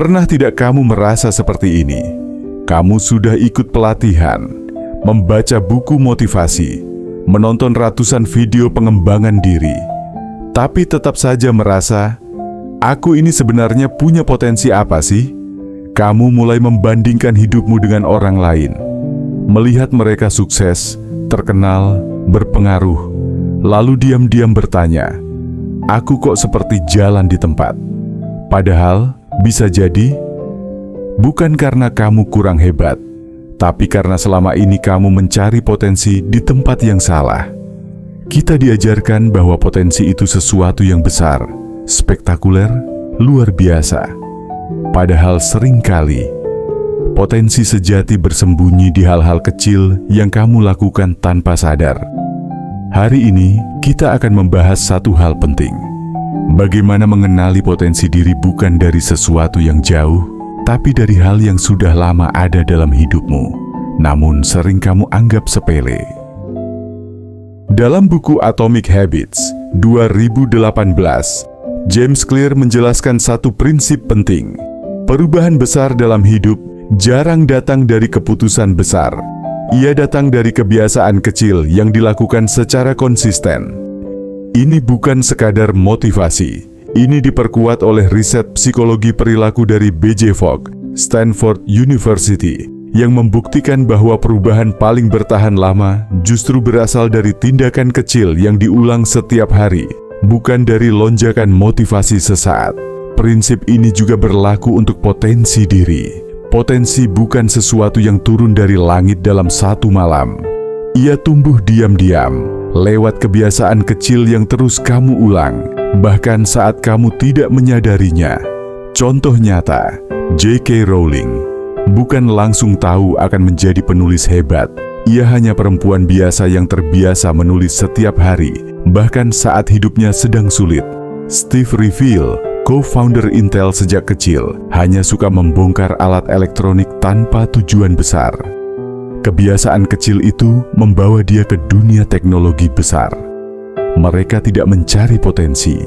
Pernah tidak kamu merasa seperti ini? Kamu sudah ikut pelatihan, membaca buku motivasi, menonton ratusan video pengembangan diri, tapi tetap saja merasa, aku ini sebenarnya punya potensi apa sih? Kamu mulai membandingkan hidupmu dengan orang lain, melihat mereka sukses, terkenal, berpengaruh, lalu diam-diam bertanya, aku kok seperti jalan di tempat? Padahal, bisa jadi, bukan karena kamu kurang hebat, tapi karena selama ini kamu mencari potensi di tempat yang salah. Kita diajarkan bahwa potensi itu sesuatu yang besar, spektakuler, luar biasa. Padahal seringkali, potensi sejati bersembunyi di hal-hal kecil yang kamu lakukan tanpa sadar. Hari ini, kita akan membahas satu hal penting. Bagaimana mengenali potensi diri bukan dari sesuatu yang jauh, tapi dari hal yang sudah lama ada dalam hidupmu, namun sering kamu anggap sepele. Dalam buku Atomic Habits 2018, James Clear menjelaskan satu prinsip penting. Perubahan besar dalam hidup jarang datang dari keputusan besar. Ia datang dari kebiasaan kecil yang dilakukan secara konsisten. Ini bukan sekadar motivasi. Ini diperkuat oleh riset psikologi perilaku dari B.J. Fogg, Stanford University, yang membuktikan bahwa perubahan paling bertahan lama justru berasal dari tindakan kecil yang diulang setiap hari, bukan dari lonjakan motivasi sesaat. Prinsip ini juga berlaku untuk potensi diri. Potensi bukan sesuatu yang turun dari langit dalam satu malam. Ia tumbuh diam-diam, lewat kebiasaan kecil yang terus kamu ulang, bahkan saat kamu tidak menyadarinya. Contoh nyata, J.K. Rowling bukan langsung tahu akan menjadi penulis hebat. Ia hanya perempuan biasa yang terbiasa menulis setiap hari, bahkan saat hidupnya sedang sulit. Steve Reveal, co-founder Intel sejak kecil, hanya suka membongkar alat elektronik tanpa tujuan besar. Kebiasaan kecil itu membawa dia ke dunia teknologi besar. Mereka tidak mencari potensi.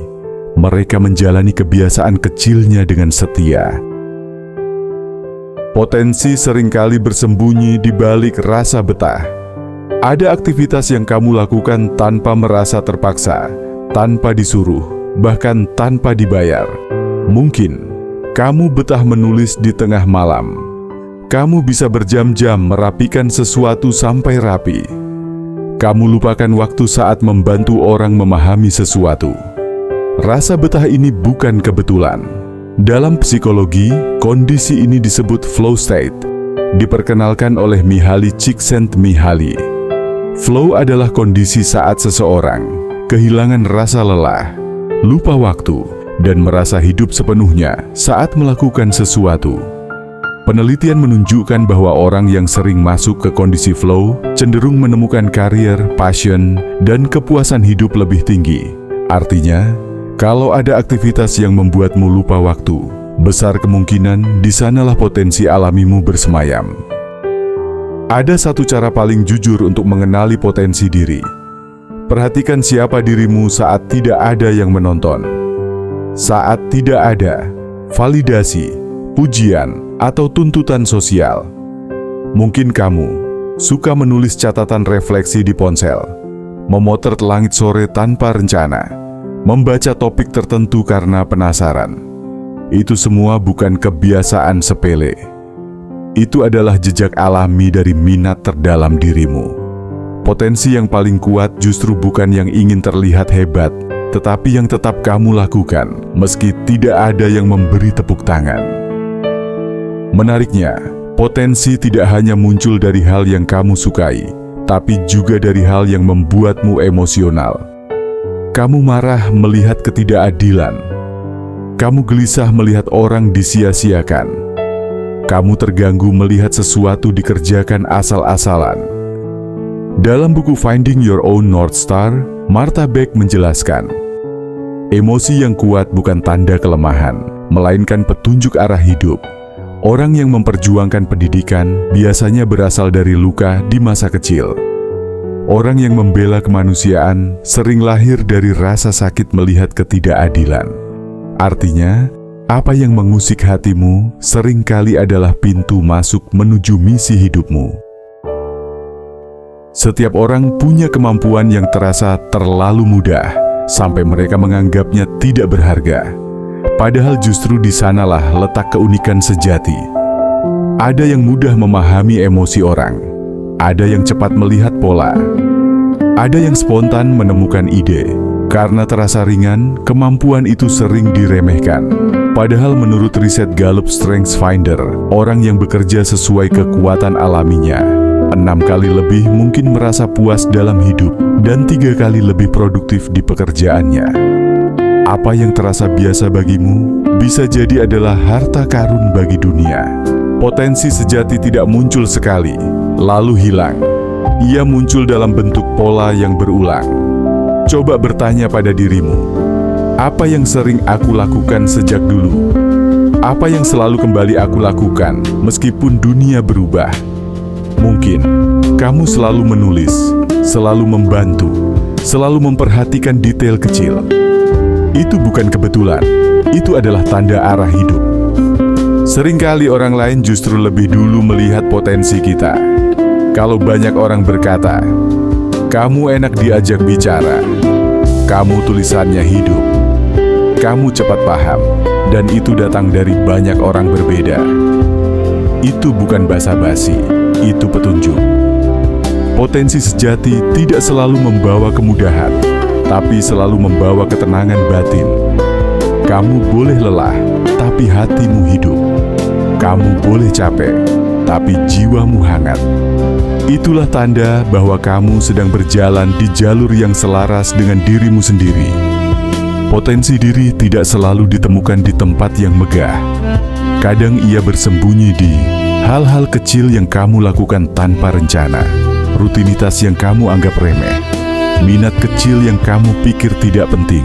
Mereka menjalani kebiasaan kecilnya dengan setia. Potensi seringkali bersembunyi di balik rasa betah. Ada aktivitas yang kamu lakukan tanpa merasa terpaksa, tanpa disuruh, bahkan tanpa dibayar. Mungkin kamu betah menulis di tengah malam. Kamu bisa berjam-jam merapikan sesuatu sampai rapi. Kamu lupakan waktu saat membantu orang memahami sesuatu. Rasa betah ini bukan kebetulan. Dalam psikologi, kondisi ini disebut flow state. Diperkenalkan oleh Mihaly Csikszentmihalyi. Flow adalah kondisi saat seseorang kehilangan rasa lelah, lupa waktu, dan merasa hidup sepenuhnya saat melakukan sesuatu. Penelitian menunjukkan bahwa orang yang sering masuk ke kondisi flow cenderung menemukan karier, passion, dan kepuasan hidup lebih tinggi. Artinya, kalau ada aktivitas yang membuatmu lupa waktu, besar kemungkinan di sanalah potensi alamimu bersemayam. Ada satu cara paling jujur untuk mengenali potensi diri. Perhatikan siapa dirimu saat tidak ada yang menonton. Saat tidak ada validasi, pujian, atau tuntutan sosial. Mungkin kamu suka menulis catatan refleksi di ponsel, memotret langit sore tanpa rencana, membaca topik tertentu karena penasaran. Itu semua bukan kebiasaan sepele. Itu adalah jejak alami dari minat terdalam dirimu. Potensi yang paling kuat justru bukan yang ingin terlihat hebat, tetapi yang tetap kamu lakukan meski tidak ada yang memberi tepuk tangan. Menariknya, potensi tidak hanya muncul dari hal yang kamu sukai, tapi juga dari hal yang membuatmu emosional. Kamu marah melihat ketidakadilan. Kamu gelisah melihat orang disia-siakan. Kamu terganggu melihat sesuatu dikerjakan asal-asalan. Dalam buku Finding Your Own North Star, Martha Beck menjelaskan, emosi yang kuat bukan tanda kelemahan, melainkan petunjuk arah hidup. Orang yang memperjuangkan pendidikan biasanya berasal dari luka di masa kecil. Orang yang membela kemanusiaan sering lahir dari rasa sakit melihat ketidakadilan. Artinya, Apa yang mengusik hatimu seringkali adalah pintu masuk menuju misi hidupmu. Setiap orang punya kemampuan yang terasa terlalu mudah, sampai mereka menganggapnya tidak berharga. Padahal justru di sanalah letak keunikan sejati. Ada yang mudah memahami emosi orang, ada yang cepat melihat pola, ada yang spontan menemukan ide. Karena terasa ringan, kemampuan itu sering diremehkan. Padahal menurut riset Gallup Strengths Finder, orang yang bekerja sesuai kekuatan alaminya 6 kali lebih mungkin merasa puas dalam hidup dan 3 kali lebih produktif di pekerjaannya. Apa yang terasa biasa bagimu bisa jadi adalah harta karun bagi dunia. Potensi sejati tidak muncul sekali, lalu hilang. Ia muncul dalam bentuk pola yang berulang. Coba bertanya pada dirimu, apa yang sering aku lakukan sejak dulu? Apa yang selalu kembali aku lakukan meskipun dunia berubah? Mungkin kamu selalu menulis, selalu membantu, selalu memperhatikan detail kecil. Itu bukan kebetulan, itu adalah tanda arah hidup. Seringkali orang lain justru lebih dulu melihat potensi kita. Kalau banyak orang berkata, kamu enak diajak bicara, kamu tulisannya hidup, kamu cepat paham, dan itu datang dari banyak orang berbeda. Itu bukan basa-basi, itu petunjuk. Potensi sejati tidak selalu membawa kemudahan, tapi selalu membawa ketenangan batin. Kamu boleh lelah, tapi hatimu hidup. Kamu boleh capek, tapi jiwamu hangat. Itulah tanda bahwa kamu sedang berjalan di jalur yang selaras dengan dirimu sendiri. Potensi diri tidak selalu ditemukan di tempat yang megah. Kadang ia bersembunyi di hal-hal kecil yang kamu lakukan tanpa rencana, rutinitas yang kamu anggap remeh, minat kecil yang kamu pikir tidak penting.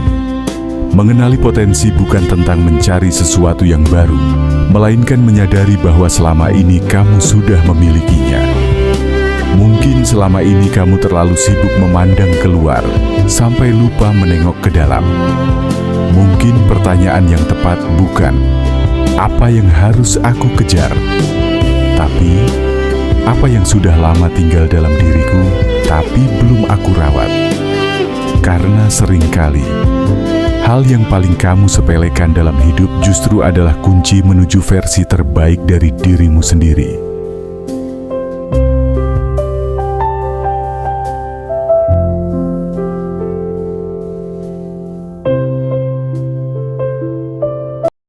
Mengenali potensi bukan tentang mencari sesuatu yang baru, melainkan menyadari bahwa selama ini kamu sudah memilikinya. Mungkin selama ini kamu terlalu sibuk memandang keluar, sampai lupa menengok ke dalam. Mungkin pertanyaan yang tepat bukan, apa yang harus aku kejar? Tapi, apa yang sudah lama tinggal dalam diriku, tapi belum aku rawat? Karena seringkali, hal yang paling kamu sepelekan dalam hidup justru adalah kunci menuju versi terbaik dari dirimu sendiri.